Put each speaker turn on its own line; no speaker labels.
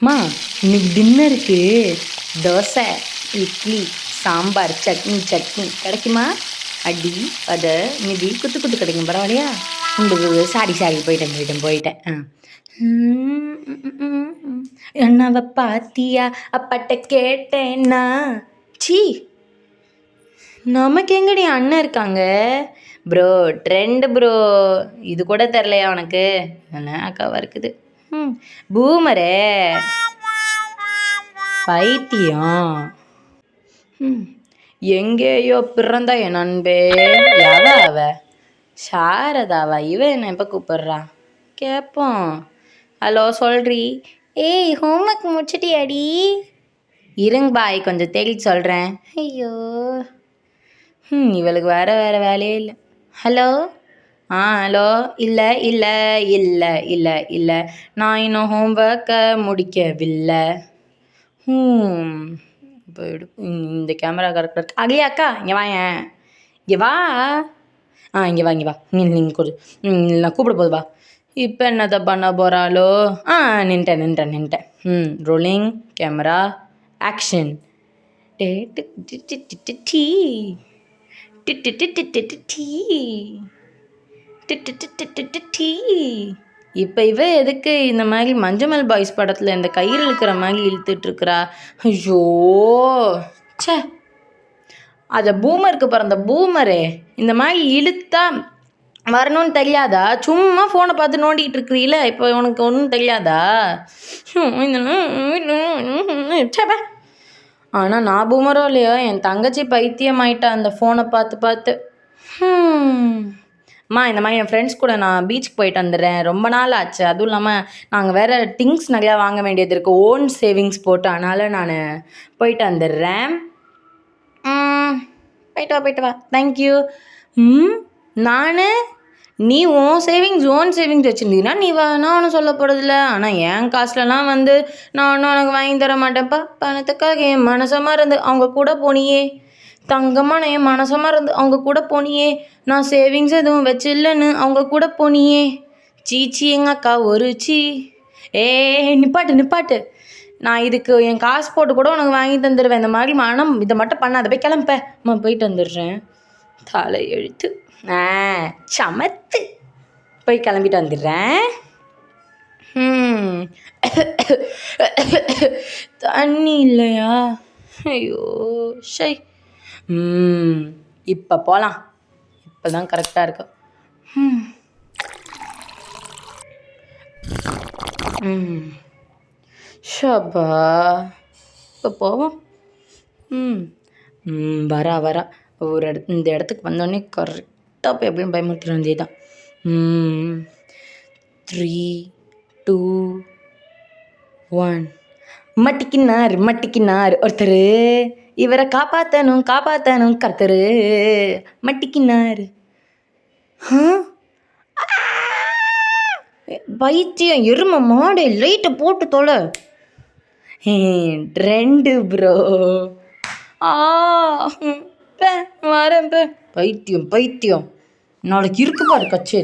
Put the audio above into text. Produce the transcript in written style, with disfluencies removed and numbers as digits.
மா இன்னைக்கு டின்னருக்கு தோசை, இட்லி, சாம்பார், சட்னி கிடைக்குமா? அடி அதை மீதி குத்து கிடைக்கும், பரவாயில்லையா? உங்களுக்கு சாரி போயிட்டேன் என்னவ பாத்தியா அப்பாட்ட கேட்டேன்னா சி நமக்கு எங்கடி அண்ணன் இருக்காங்க ப்ரோ, ட்ரெண்டு ப்ரோ. இது கூட தெரிலையா உனக்கு? என்ன அக்காவா இருக்குது. பூமரே பைத்தியம். எங்கேயோ பிறந்தா என் நண்பே. அவ சாரதாவா? இவ என்ன எப்போ கூப்பிட்றா கேட்போம். ஹலோ சொல்றி. ஏய் ஹோம்ஒர்க் முடிச்சிட்டியாடி? இருங்க பாய், கொஞ்சம் தேடி சொல்கிறேன். ஐயோ இவளுக்கு வேறு வேலையே இல்லை. Hello hello. இல்லை நான் இன்னும் ஹோம்ஒர்க்கை முடிக்கவில்லை. இப்போ இந்த கேமரா கரெக்டாக இருக்கு. அகலியா அக்கா இங்கே வாயேன். இங்கே வா. இங்கே வா நீங்கள் கொடு. நான் கூப்பிட போது வா. இப்போ என்னத்தை பண்ண போகிறாளோ? நின்ட்டேன். Rolling camera action. டீ இப்போ இவ எதுக்கு இந்த மாதிரி மஞ்சமல் பாய்ஸ் படத்தில் இந்த கயிறு இழுக்கிற மாதிரி இழுத்துட்ருக்குறா? ஐயோ சே, அதை பூமருக்கு பிறந்த பூமரே இந்த மாதிரி இழுத்தா வரணும்னு தெரியாதா? சும்மா ஃபோனை பார்த்து நோண்டிகிட்டு இருக்கிறீல, இப்போ உனக்கு ஒன்றும் தெரியாதா? சேப்பா. ஆனால் நான் பூமரோ இல்லையோ, என் தங்கச்சி பைத்தியம் ஆயிட்டா அந்த ஃபோனை பார்த்து. அம்மா இந்த மாதிரி என் ஃப்ரெண்ட்ஸ் கூட நான் பீச்சுக்கு போயிட்டு வந்துடுறேன், ரொம்ப நாள் ஆச்சு. அதுவும் இல்லாமல் நாங்கள் வேறு திங்ஸ் நிறையா வாங்க வேண்டியது இருக்குது, ஓன் சேவிங்ஸ் போட்டு. அதனால் நான் போயிட்டு வந்துடுறேன். போயிட்டு வா. தேங்க்யூ. நீ ஓன் சேவிங்ஸ் வச்சுருந்தீங்கன்னா நீ நான் ஒன்றும் சொல்ல போகிறதில்ல. ஆனால் என் காசுலலாம் நான் ஒன்றும் உனக்கு வாங்கி தர மாட்டேன்ப்பா. பணத்துக்காக என் மனசமாக இருந்து அவங்க கூட போனியே, தங்கமான என் மனசமாக இருந்து அவங்க கூட போனியே, நான் சேவிங்ஸ் எதுவும் வச்சில்லன்னு அவங்க கூட போனியே. சீச்சி எங்கள் அக்கா ஒரு நிப்பாட்டு. நான் இதுக்கு என் காசு போட்டு கூட உனக்கு வாங்கி தந்துடுவேன். இந்த மாதிரி இதை மட்டும் பண்ணாத, போய் கிளம்ப. போயிட்டு வந்துடுறேன். தலை எழுத்து சமத்து. போய் கிளம்பிட்டு வந்துடுறேன். தண்ணி இல்லையா? ஐயோ ஷை. இப்போ போகலாம். இப்போ தான் கரெக்டாக இருக்கும். ஷப்பா இப்போ போவோம். வரா இந்த இடத்துக்கு வந்தோடனே கரெக்டாக போய் எப்படியும் பயமுறுத்திட வேண்டியதான். 3, 2, 1. மட்டிக்கினார் ஒருத்தர், இவரை காப்பாற்றணும் கர்த்தர். மட்டிக்கினார். பைத்தியம் எருமை மாடு, லைட்டை போட்டு தொலை. Trend bro. வரேன். பைத்தியம் நாளைக்கு இருக்கு பாரு கச்சேரி.